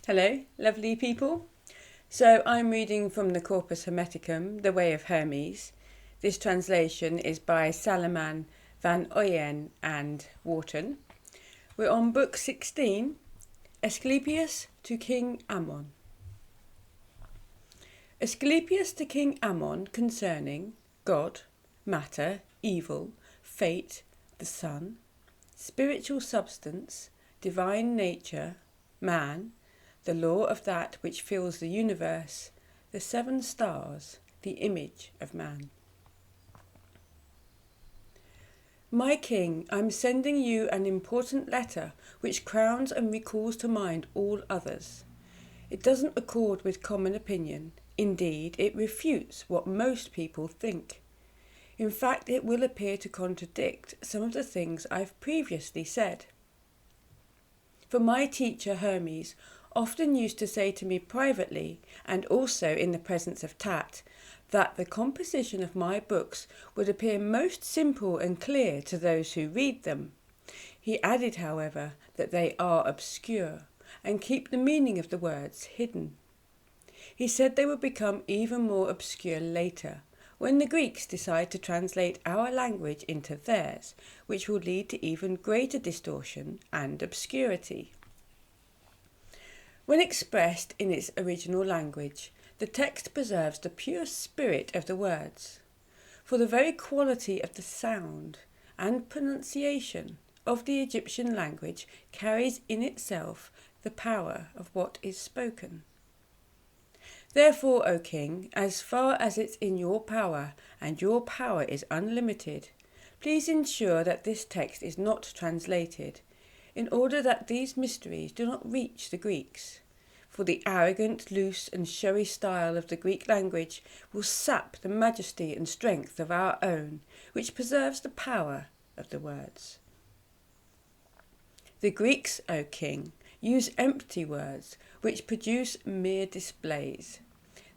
Hello, lovely people. So I'm reading from the Corpus Hermeticum, The Way of Hermes. This translation is by Salaman van Oyen and Wharton. We're on book 16, Asclepius to King Ammon. Asclepius to King Ammon concerning God, matter, evil, fate, the sun, spiritual substance, divine nature, man, the law of that which fills the universe, the 7 stars, the image of man. My king, I'm sending you an important letter which crowns and recalls to mind all others. It doesn't accord with common opinion. Indeed, it refutes what most people think. In fact, it will appear to contradict some of the things I've previously said. For my teacher Hermes often used to say to me privately, and also in the presence of Tat, that the composition of my books would appear most simple and clear to those who read them. He added, however, that they are obscure and keep the meaning of the words hidden. He said they would become even more obscure later, when the Greeks decide to translate our language into theirs, which will lead to even greater distortion and obscurity. When expressed in its original language, the text preserves the pure spirit of the words. For the very quality of the sound and pronunciation of the Egyptian language carries in itself the power of what is spoken. Therefore, O King, as far as it's in your power, and your power is unlimited, please ensure that this text is not translated, in order that these mysteries do not reach the Greeks. For the arrogant, loose and showy style of the Greek language will sap the majesty and strength of our own, which preserves the power of the words. The Greeks, O King, use empty words, which produce mere displays.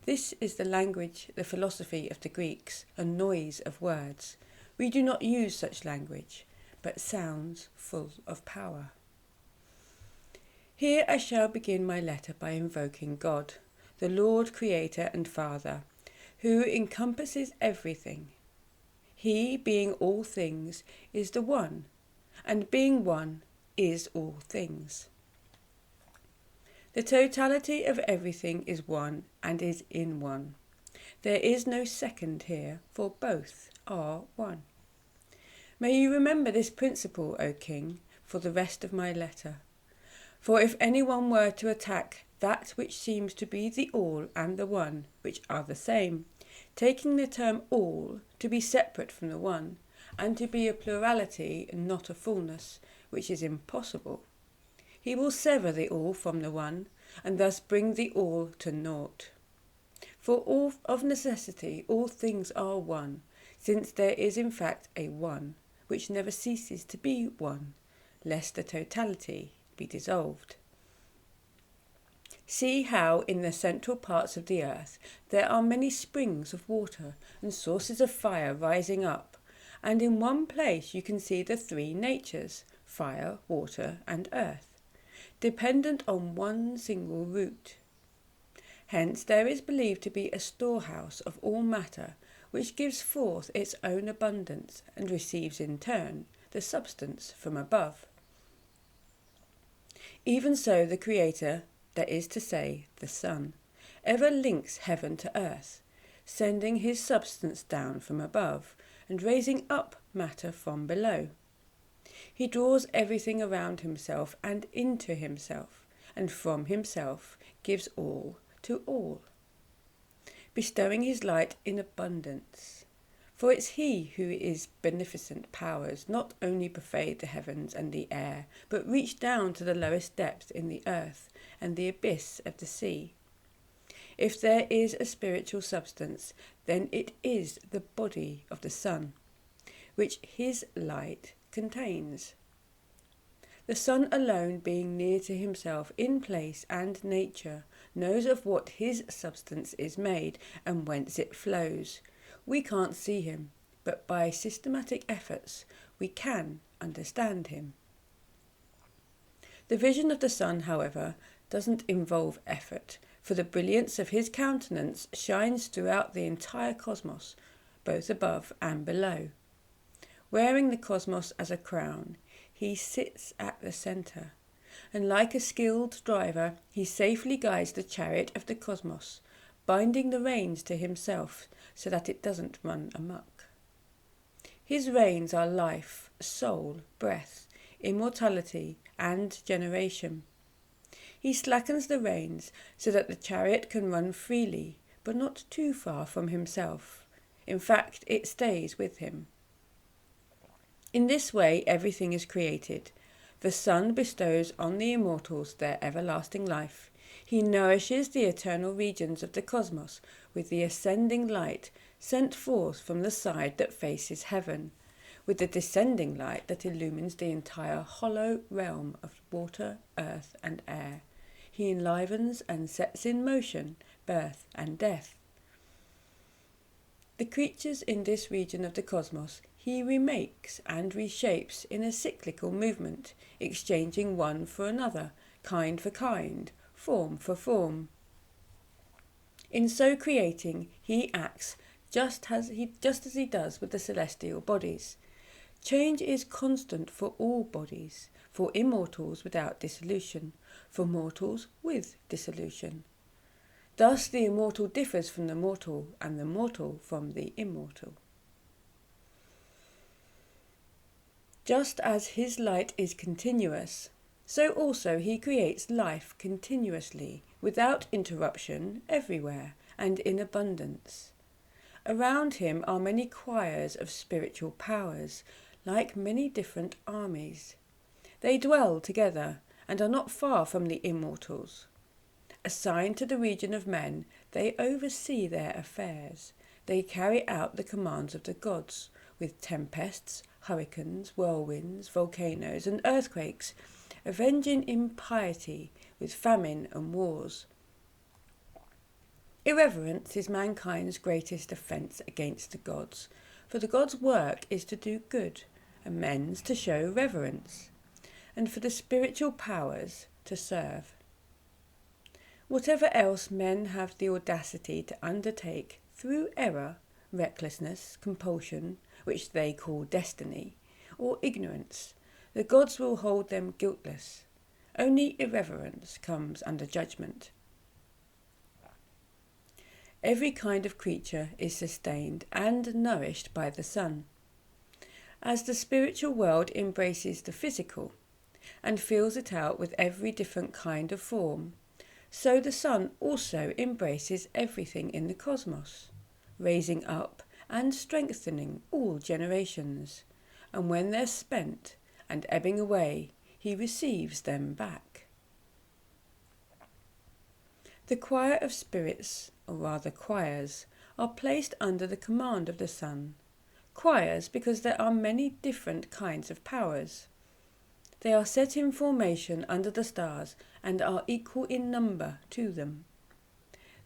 This is the language, the philosophy of the Greeks, a noise of words. We do not use such language, but sounds full of power. Here I shall begin my letter by invoking God, the Lord, Creator and Father, who encompasses everything. He, being all things, is the One, and being one, is all things. The totality of everything is one and is in one. There is no second here, for both are one. May you remember this principle, O King, for the rest of my letter. For if anyone were to attack that which seems to be the all and the one, which are the same, taking the term all to be separate from the one, and to be a plurality and not a fullness, which is impossible, he will sever the all from the one, and thus bring the all to naught. For all of necessity all things are one, since there is in fact a one, which never ceases to be one, lest the totality be dissolved. See how in the central parts of the earth there are many springs of water and sources of fire rising up, and in one place you can see the 3 natures, fire, water and earth, dependent on one single root. Hence there is believed to be a storehouse of all matter, which gives forth its own abundance and receives in turn the substance from above. Even so the Creator, that is to say, the Sun, ever links heaven to earth, sending his substance down from above and raising up matter from below. He draws everything around himself and into himself, and from himself gives all to all, bestowing his light in abundance. For it's he who is beneficent powers not only pervade the heavens and the air, but reach down to the lowest depths in the earth and the abyss of the sea. If there is a spiritual substance, then it is the body of the sun, which his light contains. The sun alone, being near to himself in place and nature, knows of what his substance is made and whence it flows. We can't see him, but by systematic efforts we can understand him. The vision of the sun, however, doesn't involve effort, for the brilliance of his countenance shines throughout the entire cosmos, both above and below. Wearing the cosmos as a crown, he sits at the centre, and like a skilled driver, he safely guides the chariot of the cosmos, binding the reins to himself so that it doesn't run amok. His reins are life, soul, breath, immortality, and generation. He slackens the reins so that the chariot can run freely, but not too far from himself. In fact, it stays with him. In this way, everything is created. The sun bestows on the immortals their everlasting life. He nourishes the eternal regions of the cosmos with the ascending light sent forth from the side that faces heaven, with the descending light that illumines the entire hollow realm of water, earth, and air. He enlivens and sets in motion birth and death. The creatures in this region of the cosmos he remakes and reshapes in a cyclical movement, exchanging one for another, kind for kind, form for form. In so creating, he acts just as he does with the celestial bodies. Change is constant for all bodies, for immortals without dissolution, for mortals with dissolution. Thus the immortal differs from the mortal, and the mortal from the immortal. Just as his light is continuous, so also he creates life continuously, without interruption, everywhere, and in abundance. Around him are many choirs of spiritual powers, like many different armies. They dwell together, and are not far from the immortals. Assigned to the region of men, they oversee their affairs. They carry out the commands of the gods, with tempests, hurricanes, whirlwinds, volcanoes, and earthquakes, avenging impiety with famine and wars. Irreverence is mankind's greatest offence against the gods, for the gods' work is to do good, and men's to show reverence, and for the spiritual powers to serve. Whatever else men have the audacity to undertake through error, recklessness, compulsion, which they call destiny, or ignorance, the gods will hold them guiltless. Only irreverence comes under judgment. Every kind of creature is sustained and nourished by the sun. As the spiritual world embraces the physical and fills it out with every different kind of form, so the sun also embraces everything in the cosmos, raising up and strengthening all generations, and when they're spent and ebbing away, he receives them back. The choir of spirits, or rather choirs, are placed under the command of the sun. Choirs because there are many different kinds of powers. They are set in formation under the stars and are equal in number to them.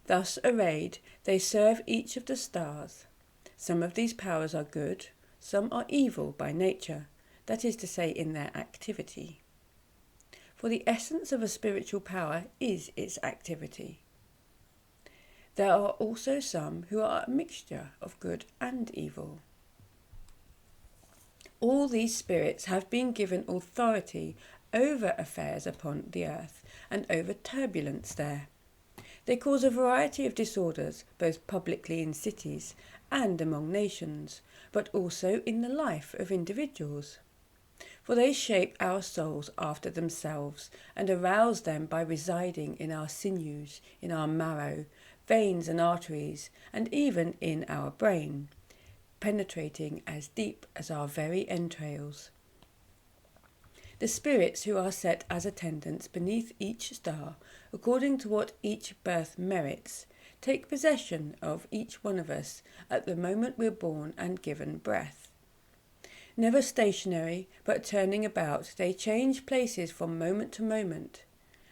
Thus arrayed, they serve each of the stars. Some of these powers are good, some are evil by nature, that is to say in their activity. For the essence of a spiritual power is its activity. There are also some who are a mixture of good and evil. All these spirits have been given authority over affairs upon the earth and over turbulence there. They cause a variety of disorders, both publicly in cities and among nations, but also in the life of individuals. For they shape our souls after themselves and arouse them by residing in our sinews, in our marrow, veins and arteries, and even in our brain, penetrating as deep as our very entrails. The spirits who are set as attendants beneath each star, according to what each birth merits, take possession of each one of us at the moment we're born and given breath. Never stationary, but turning about, they change places from moment to moment.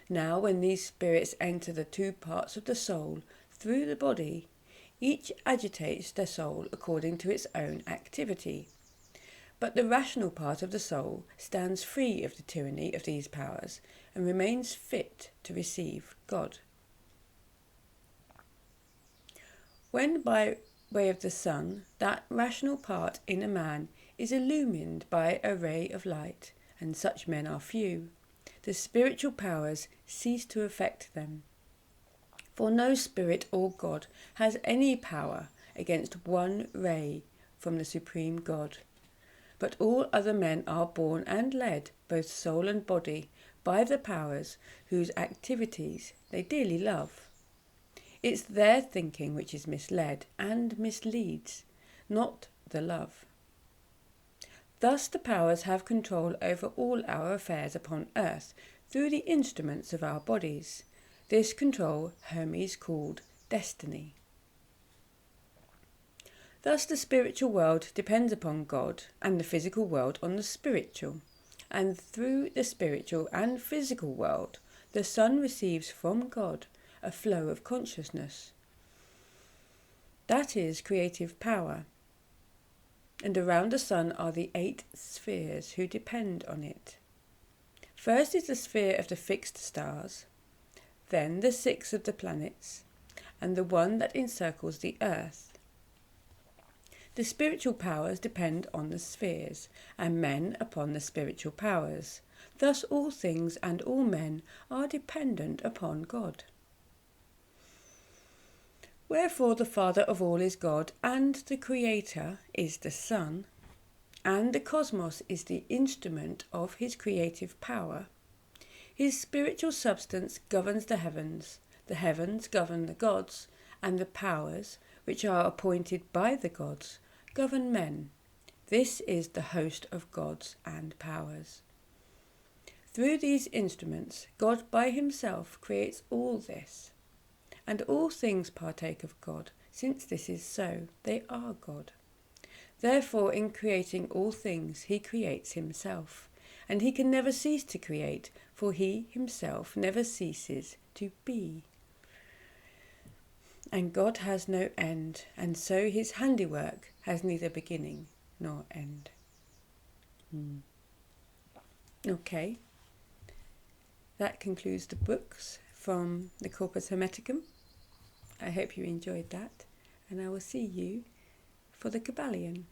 Now, when these spirits enter the two parts of the soul through the body, each agitates the soul according to its own activity. But the rational part of the soul stands free of the tyranny of these powers and remains fit to receive God. When by way of the sun, that rational part in a man is illumined by a ray of light, and such men are few, the spiritual powers cease to affect them. For no spirit or God has any power against one ray from the supreme God. But all other men are born and led, both soul and body, by the powers whose activities they dearly love. It's their thinking which is misled and misleads, not the love. Thus the powers have control over all our affairs upon earth through the instruments of our bodies. This control Hermes called destiny. Thus the spiritual world depends upon God and the physical world on the spiritual, and through the spiritual and physical world the sun receives from God a flow of consciousness. That is creative power. And around the sun are the 8 spheres who depend on it. First is the sphere of the fixed stars, then the 6 of the planets, and the one that encircles the earth. The spiritual powers depend on the spheres, and men upon the spiritual powers. Thus all things and all men are dependent upon God. Wherefore the Father of all is God, and the Creator is the Son, and the cosmos is the instrument of his creative power. His spiritual substance governs the heavens govern the gods, and the powers, which are appointed by the gods, govern men. This is the host of gods and powers. Through these instruments, God by himself creates all this. And all things partake of God, since this is so, they are God. Therefore, in creating all things, he creates himself, and he can never cease to create, for he himself never ceases to be. And God has no end, and so his handiwork has neither beginning nor end. Okay, that concludes the books from the Corpus Hermeticum. I hope you enjoyed that, and I will see you for the Kabbalion.